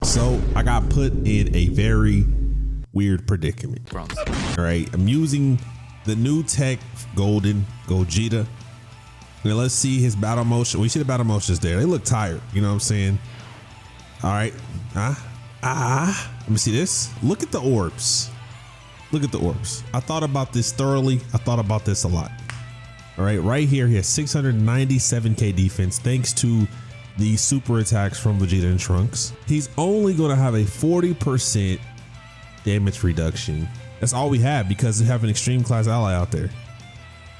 So I got put in a very weird predicament. All right, I'm using the new TEQ Gogeta. Now let's see his battle motion. We see the battle motions there. They look tired. You know what I'm saying? All right. Let me see this. Look at the orbs. Look at the orbs. I thought about this thoroughly. I thought about this a lot. All right here, he has 697k defense thanks to the super attacks from Vegeta and Trunks. He's only going to have a 40% damage reduction. That's all we have because we have an extreme class ally out there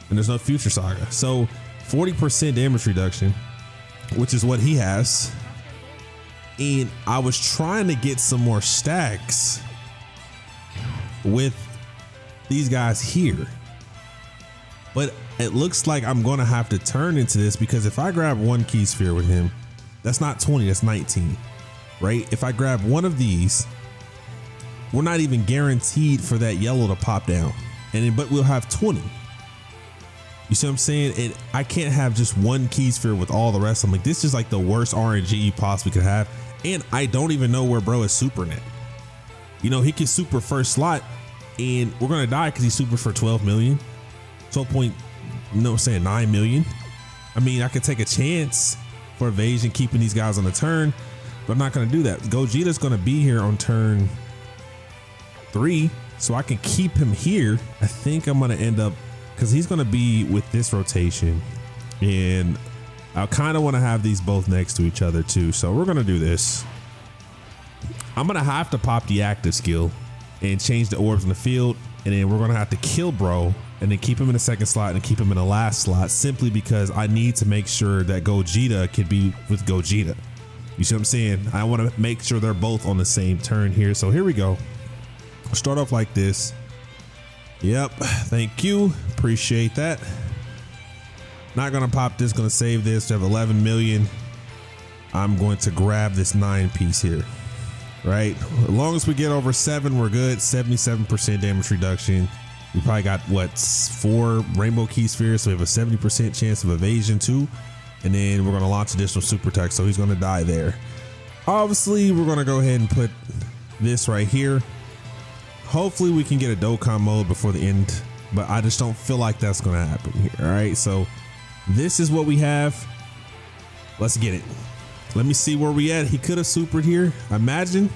and there's no future saga. So 40% damage reduction, which is what he has. And I was trying to get some more stacks with these guys here, but it looks like I'm going to have to turn into this because if I grab one key sphere with him, that's not 20, that's 19, right? If I grab one of these, we're not even guaranteed for that yellow to pop down, but we'll have 20. You see what I'm saying? And I can't have just one key sphere with all the rest. I'm like, this is like the worst RNG you possibly could have. And I don't even know where bro is super net. You know, he can super first slot and we're going to die because he's super for 12 million, 9 million. I mean, I could take a chance for evasion, keeping these guys on the turn, but I'm not going to do that. Gogeta's going to be here on turn 3, so I can keep him here. I think I'm going to end up, because he's going to be with this rotation, and I kind of want to have these both next to each other too. So we're going to do this. I'm going to have to pop the active skill and change the orbs in the field, and then we're going to have to kill bro and then keep him in the second slot and keep him in the last slot, simply because I need to make sure that Gogeta can be with Gogeta. You see what I'm saying? I want to make sure they're both on the same turn here. So here we go. I'll start off like this. Yep, thank you, appreciate that. Not gonna pop this, gonna save this to have 11 million. I'm going to grab this 9 piece here, right? As long as we get over 7, we're good. 77% damage reduction. We probably got what, 4 rainbow key spheres, so we have a 70% chance of evasion too. And then we're gonna launch additional super tech, so he's gonna die there. Obviously, we're gonna go ahead and put this right here. Hopefully we can get a Dokkan mode before the end, but I just don't feel like that's gonna happen here. All right, so this is what we have. Let's get it. Let me see where we at. He could have supered here. Imagine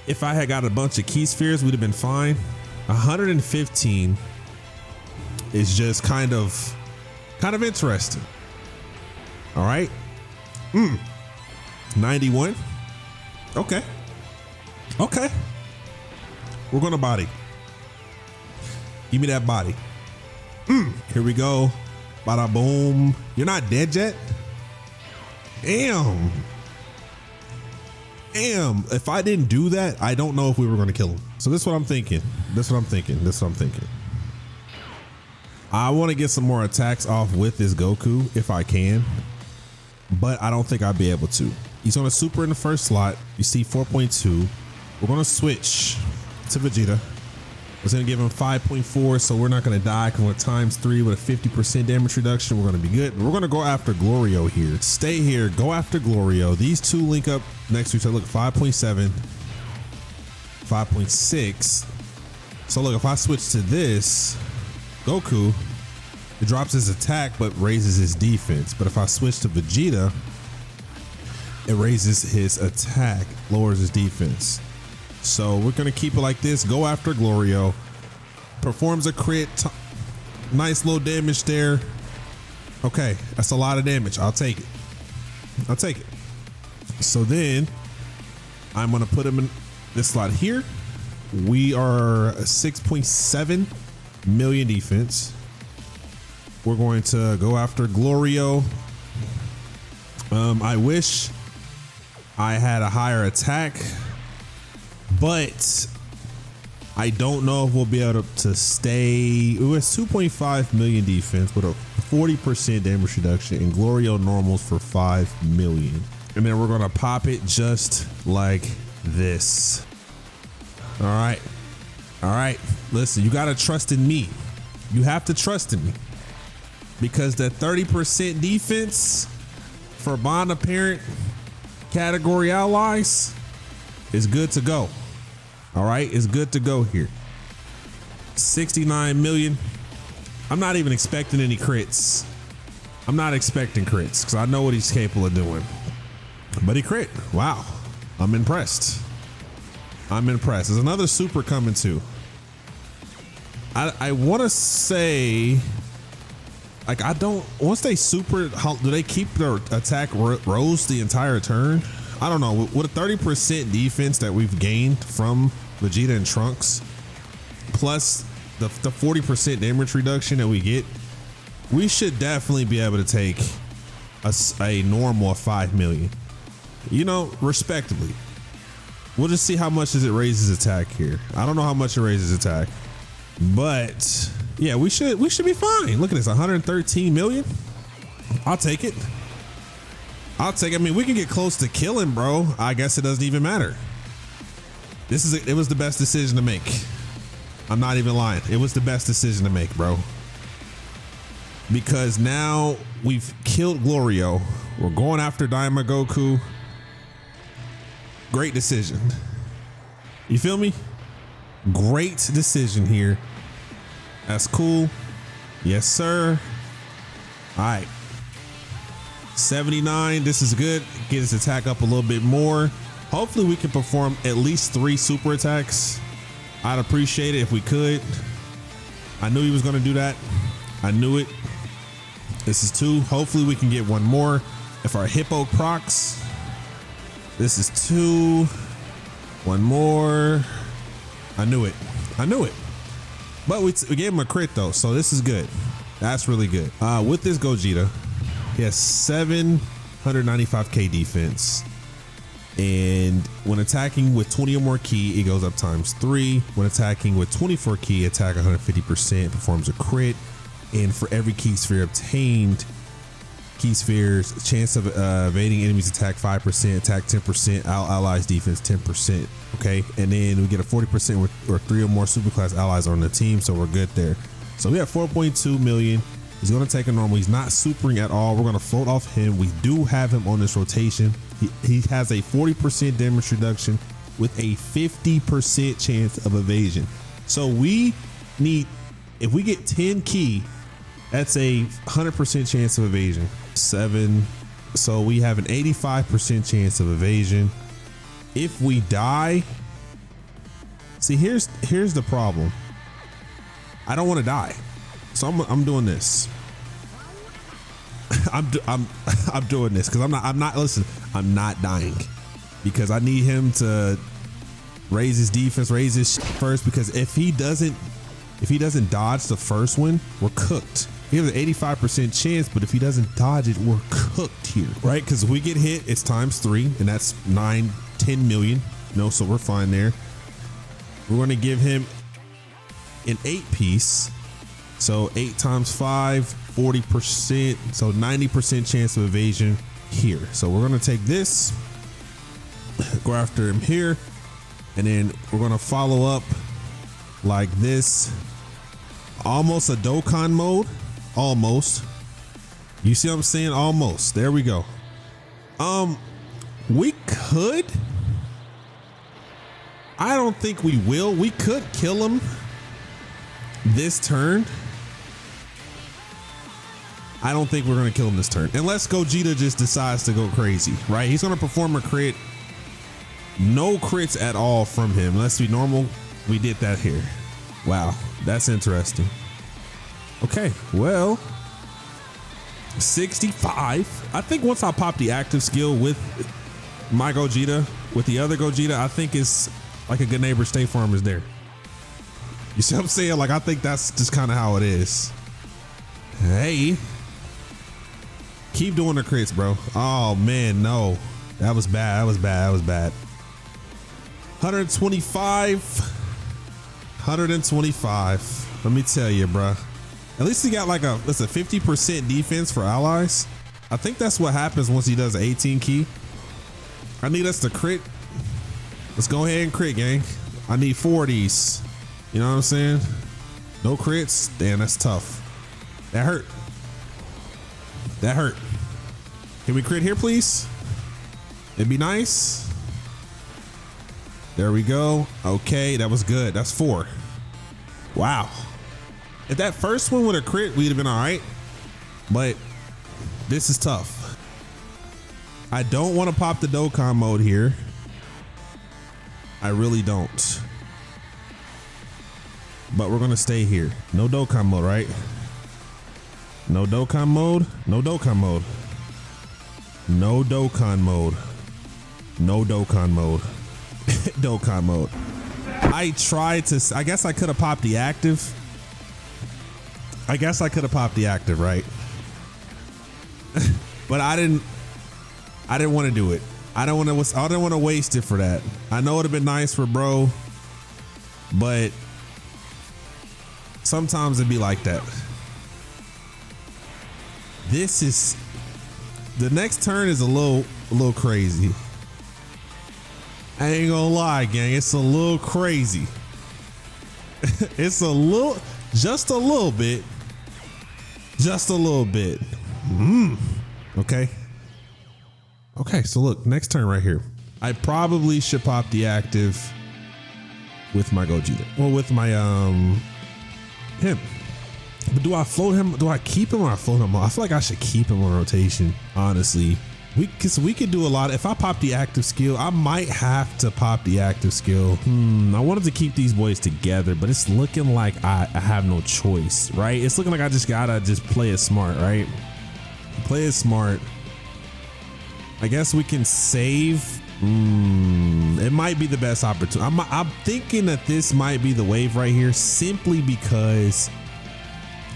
if I had got a bunch of key spheres, we'd have been fine. 115 is just kind of interesting. All right. 91. Okay. We're gonna body. Give me that body. Here we go. Bada boom. You're not dead yet? Damn. If I didn't do that, I don't know if we were gonna kill him. So this is what I'm thinking. I want to get some more attacks off with this Goku if I can, but I don't think I'll be able to. He's on a super in the first slot. You see 4.2. We're gonna switch to Vegeta. It's gonna give him 5.4, so we're not gonna die because we're times 3 with a 50% damage reduction. We're gonna be good. We're gonna go after Glorio here. Stay here, go after Glorio. These two link up next to each other. Look, 5.7, 5.6. So look, if I switch to this Goku, it drops his attack but raises his defense. But if I switch to Vegeta, it raises his attack, lowers his defense. So we're gonna keep it like this. Go after Glorio. Performs a crit. Nice low damage there. Okay, that's a lot of damage. I'll take it. So then I'm gonna put him in this slot here. We are 6.7 million defense. We're going to go after Glorio. I wish I had a higher attack, but I don't know if we'll be able to stay. It was 2.5 million defense with a 40% damage reduction, and Glorio normals for 5 million. And then we're gonna pop it just like this. All right. Listen, you gotta trust in me. You have to trust in me, because that 30% defense for bond apparent category allies, It's good to go. All right, it's good to go here. 69 million. I'm not even expecting any crits. I'm not expecting crits because I know what he's capable of doing. But he crit. Wow. I'm impressed. I'm impressed. There's another super coming too. I want to say, like, I don't, once they super, do they keep their attack rose the entire turn? I don't know. With a 30% defense that we've gained from Vegeta and Trunks, plus the 40% damage reduction that we get, we should definitely be able to take a normal of 5 million. You know, respectively. We'll just see how much does it raise his attack here. I don't know how much it raises attack, but yeah, we should be fine. Look at this, 113 million. I'll take it. I'll take it. I mean, we can get close to killing, bro. I guess it doesn't even matter. It was the best decision to make. I'm not even lying. It was the best decision to make, bro. Because now we've killed Glorio. We're going after Daima Goku. Great decision. You feel me? Great decision here. That's cool. Yes, sir. All right. 79. This is good. Get his attack up a little bit more. Hopefully we can perform at least 3 super attacks. I'd appreciate it if we could. I knew he was going to do that. I knew it. This is 2. Hopefully we can get 1 more. If our hippo procs. This is 2. 1 more. I knew it. I knew it. But we gave him a crit though, so this is good. That's really good. With this Gogeta, he has 795k defense. And when attacking with 20 or more ki, it goes up ×3. When attacking with 24 ki, attack 150%, performs a crit. And for every ki sphere obtained, ki spheres, chance of evading enemies attack 5%, attack 10%, allies defense 10%. Okay, and then we get a 40% with or 3 or more superclass allies on the team, so we're good there. So we have 4.2 million. He's going to take a normal. He's not supering at all. We're going to float off him. We do have him on this rotation. He has a 40% damage reduction with a 50% chance of evasion. So we need, if we get 10 ki, that's a 100% chance of evasion. 7. So we have an 85% chance of evasion. If we die, see, here's the problem. I don't want to die, so I'm doing this. I'm doing this because I'm not listen. I'm not dying because I need him to raise his defense, raise his first. Because if he doesn't dodge the first one, we're cooked. He has an 85% chance, but if he doesn't dodge it, we're cooked here, right? Because if we get hit, it's ×3, and that's 9-10 million. No, so we're fine there. We're going to give him an 8-piece. So 8 × 5, 40%. So 90% chance of evasion here. So we're going to take this, go after him here, and then we're going to follow up like this. Almost a Dokkan mode. Almost. You see what I'm saying? Almost. There we go. We could. I don't think we will. We could kill him this turn. I don't think we're going to kill him this turn. Unless Gogeta just decides to go crazy, right? He's going to perform a crit. No crits at all from him. Let's be normal. We did that here. Wow. That's interesting. Okay, well, 65. I think once I pop the active skill with my Gogeta, with the other Gogeta, I think it's like a good neighbor State Farm is there. You see what I'm saying? Like, I think that's just kind of how it is. Hey, keep doing the crits, bro. Oh man, no, that was bad. That was bad. That was bad. 125. 125. Let me tell you, bro. At least he got like a 50% defense for allies. I think that's what happens once he does 18 ki. I need us to crit. Let's go ahead and crit, gang. I need 4 of these. You know what I'm saying? No crits. Damn, that's tough. That hurt. That hurt. Can we crit here, please? It'd be nice. There we go. Okay, that was good. That's 4. Wow. If that first one would have crit, we'd have been all right. But this is tough. I don't want to pop the Dokkan mode here. I really don't. But we're gonna stay here. No Dokkan mode, right? No Dokkan mode. No Dokkan mode. No Dokkan mode. No Dokkan mode. Dokkan mode. I tried to. I guess I could have popped the active. I guess I could have popped the active, right? But I didn't want to do it. I didn't want to waste it for that. I know it'd have been nice for bro, but sometimes it'd be like that. This is the next turn is a little crazy. I ain't gonna lie, gang. It's a little crazy. It's a little, just a little bit. Just a little bit. Okay. Okay, so look, next turn right here. I probably should pop the active with my Gogeta. Well, with my him. But do I float him? Do I keep him or I float him? I feel like I should keep him on rotation, honestly. Cause we could do a lot. If I pop the active skill, I might have to pop the active skill. I wanted to keep these boys together, but it's looking like I have no choice, right? It's looking like I just gotta play it smart, right? Play it smart. I guess we can save. It might be the best opportunity. I'm thinking that this might be the wave right here, simply because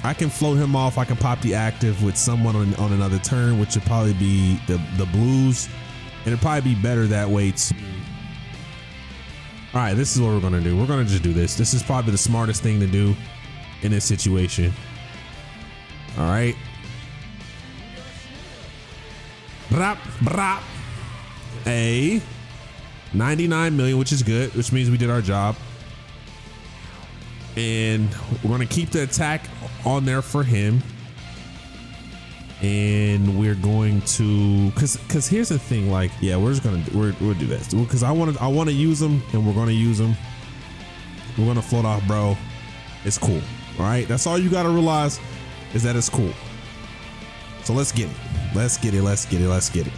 I can float him off. I can pop the active with someone on another turn, which would probably be the blues, and it'd probably be better that way too. All right, this is what we're gonna do. We're gonna just do this. This is probably the smartest thing to do in this situation. All right. Brap, brap. A 99 million, which is good, which means we did our job. And we're gonna keep the attack on there for him. And we're going to, cause here's the thing, like, yeah, we'll do this because I want to use them, and we're gonna use them. We're gonna float off, bro. It's cool. All right, that's all you gotta realize is that it's cool. So let's get it. Let's get it. Let's get it. Let's get it.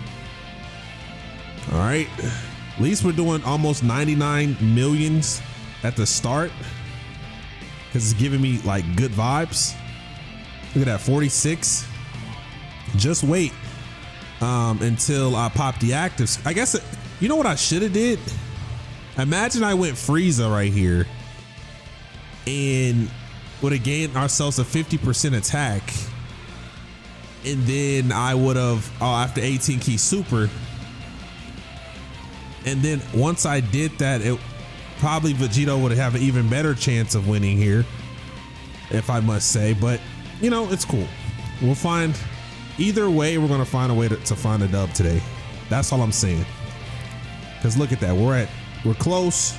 All right. At least we're doing almost 99 millions at the start, because it's giving me like good vibes. Look at that, 46. Just wait until I pop the actives. I guess you know what I should have did? Imagine I went Frieza right here and would have gained ourselves a 50% attack. And then I would have, after 18 key super. And then once I did that, it probably Vegeta would have an even better chance of winning here, if I must say. But you know, it's cool. We'll find, either way, we're gonna find a way to find a dub today. That's all I'm saying. Cause look at that, we're close.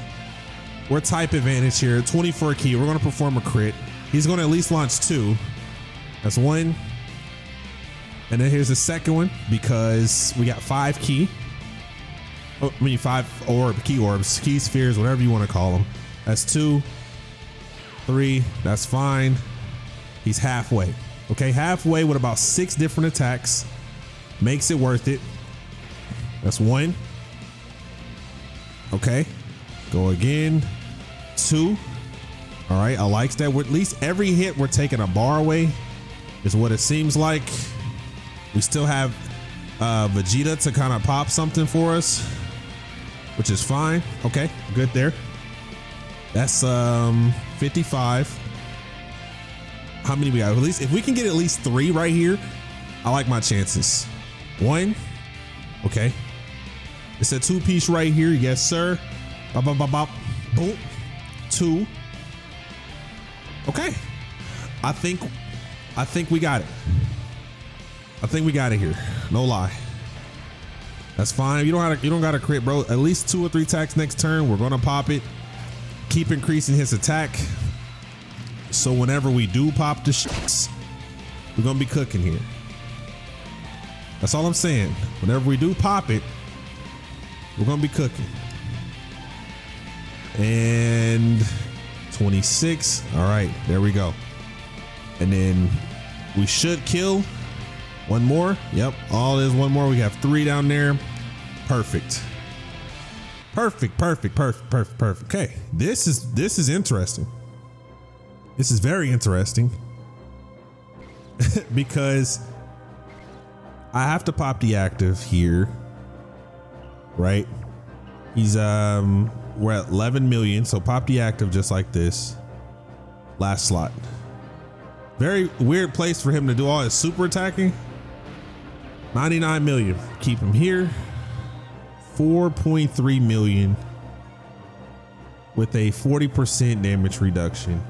We're type advantage here. 24 key. We're gonna perform a crit. He's gonna at least launch 2. That's 1. And then here's the second one, because we got 5 key. I mean 5 key orbs, key spheres, whatever you want to call them. That's 2, 3. That's fine. He's halfway. Okay, halfway with about 6 different attacks. Makes it worth it. That's 1. Okay, go again. 2. All right, I like that. At least every hit we're taking a bar away, is what it seems like. We still have Vegeta to kind of pop something for us, which is fine. Okay, good there. That's 55. How many we got? At least if we can get at least 3 right here, I like my chances. 1. Okay. It's a 2-piece right here. Yes, sir. Bop, bop, bop, bop. Boom. 2. Okay. I think we got it. I think we got it here. No lie. That's fine. You don't gotta crit, bro. At least 2 or 3 attacks next turn. We're gonna pop it. Keep increasing his attack. So whenever we do pop the shits, we're gonna be cooking here. That's all I'm saying. Whenever we do pop it, we're gonna be cooking. And 26. All right, there we go. And then we should kill one more. Yep, all is one more. We have 3 down there. Perfect. Perfect. Okay, this is interesting. This is very interesting because I have to pop the active here, right? He's we're at 11 million, so pop the active just like this. Last slot. Very weird place for him to do all his super attacking. 99 million. Keep him here. 4.3 million with a 40% damage reduction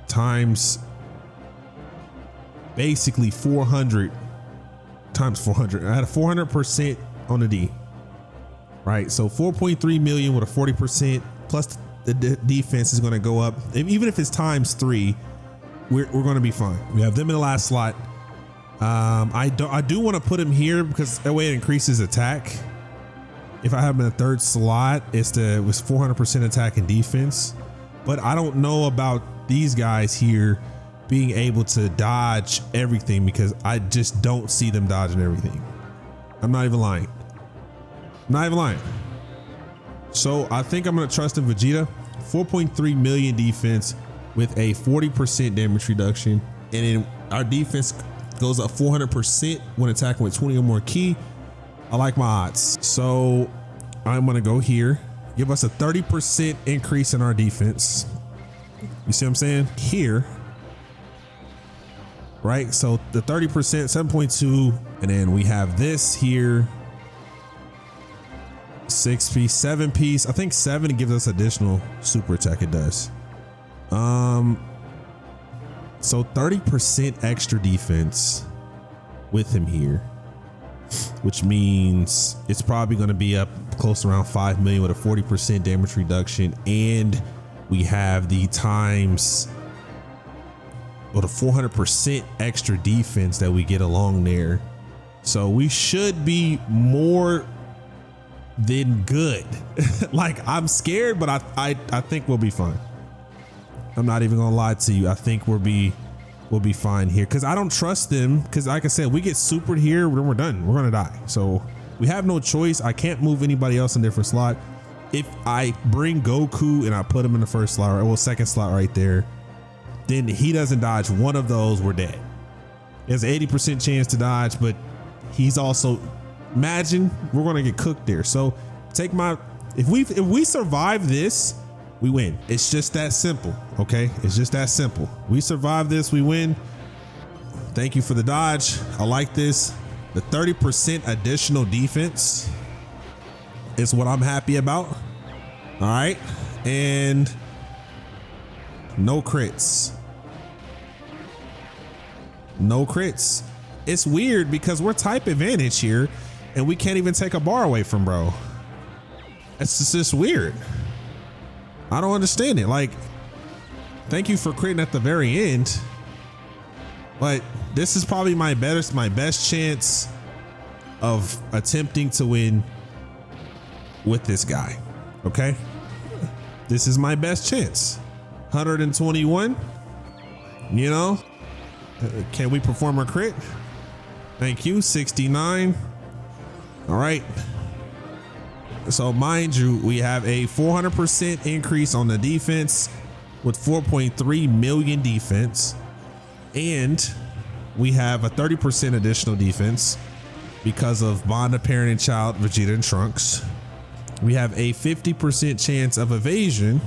times basically 400 times 400. I had a 400% on the D, right? So 4.3 million with a 40% plus the defense is going to go up. Even if it's times 3, we're going to be fine. We have them in the last slot. I do want to put him here because that way it increases attack. If I have him in the 3rd slot, it was 400% attack and defense, but I don't know about these guys here being able to dodge everything because I just don't see them dodging everything. I'm not even lying. So I think I'm going to trust in Vegeta. 4.3 million defense with a 40% damage reduction. And then our defense goes up 400% when attacking with 20 or more ki. I like my odds. So I'm going to go here. Give us a 30% increase in our defense. You see what I'm saying? Here. Right? So the 30%, 7.2. And then we have this here. 6 piece, 7 piece. I think 7 gives us additional super attack. It does. So 30% extra defense with him here, which means it's probably going to be up close around 5 million with a 40% damage reduction. And we have the times or the 400% extra defense that we get along there. So we should be more than good. Like, I'm scared, but I think we'll be fine. I'm not even gonna lie to you. I think we'll be fine here because I don't trust them. Because like I said, we get supered here, then we're done. We're gonna die. So we have no choice. I can't move anybody else in a different slot. If I bring Goku and I put him in the 1st slot, or well, 2nd slot right there, then he doesn't dodge one of those, we're dead. There's an 80% chance to dodge, but he's also, imagine we're gonna get cooked there. So take my, if we survive this, we win. It's just that simple. Okay, it's just that simple. We survive this, we win. Thank you for the dodge. I like this. The 30% additional defense is what I'm happy about. All right, and no crits. No crits. It's weird because we're type advantage here and we can't even take a bar away from bro. It's just weird. I don't understand it. Like, thank you for critting at the very end, but this is probably my best chance of attempting to win with this guy. Okay, this is my best chance. 121. You know, can we perform a crit? Thank you. 69. All right. So mind you, we have a 400% increase on the defense with 4.3 million defense, and we have a 30% additional defense because of bond of parent and child, Vegeta and Trunks. We have a 50% chance of evasion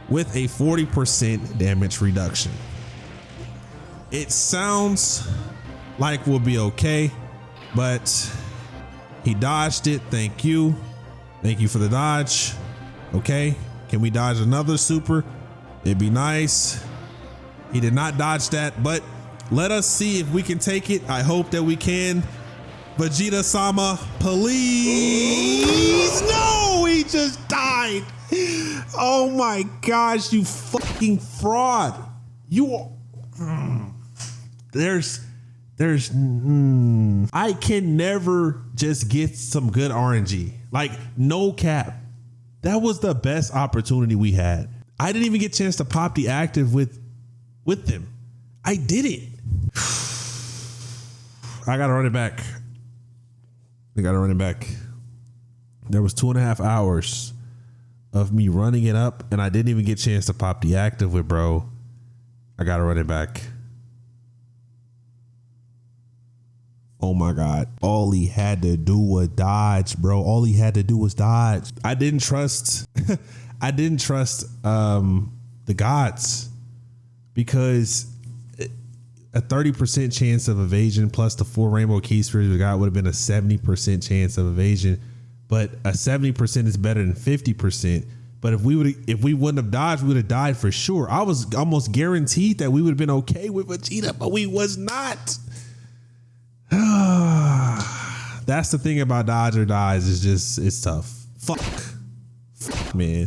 with a 40% damage reduction. It sounds like we'll be okay, but he dodged it. Thank you. Thank you for the dodge. Okay, can we dodge another super? It'd be nice. He did not dodge that, but let us see if we can take it. I hope that we can. Vegeta-sama, please. No, he just died. Oh my gosh, you fucking fraud. You are, I can never just get some good RNG. Like, no cap. That was the best opportunity we had. I didn't even get a chance to pop the active with them. I did it. I gotta run it back. There was 2.5 hours of me running it up, and I didn't even get a chance to pop the active with bro. I gotta run it back. Oh my God. All he had to do was dodge, bro. All he had to do was dodge. I didn't trust the gods, because a 30% chance of evasion plus the 4 rainbow key spheres we got would have been a 70% chance of evasion. But a 70% is better than 50%. But if we wouldn't have dodged, we would have died for sure. I was almost guaranteed that we would have been okay with Vegeta, but we was not. That's the thing about dodge or dies, is just, it's tough. Fuck, man.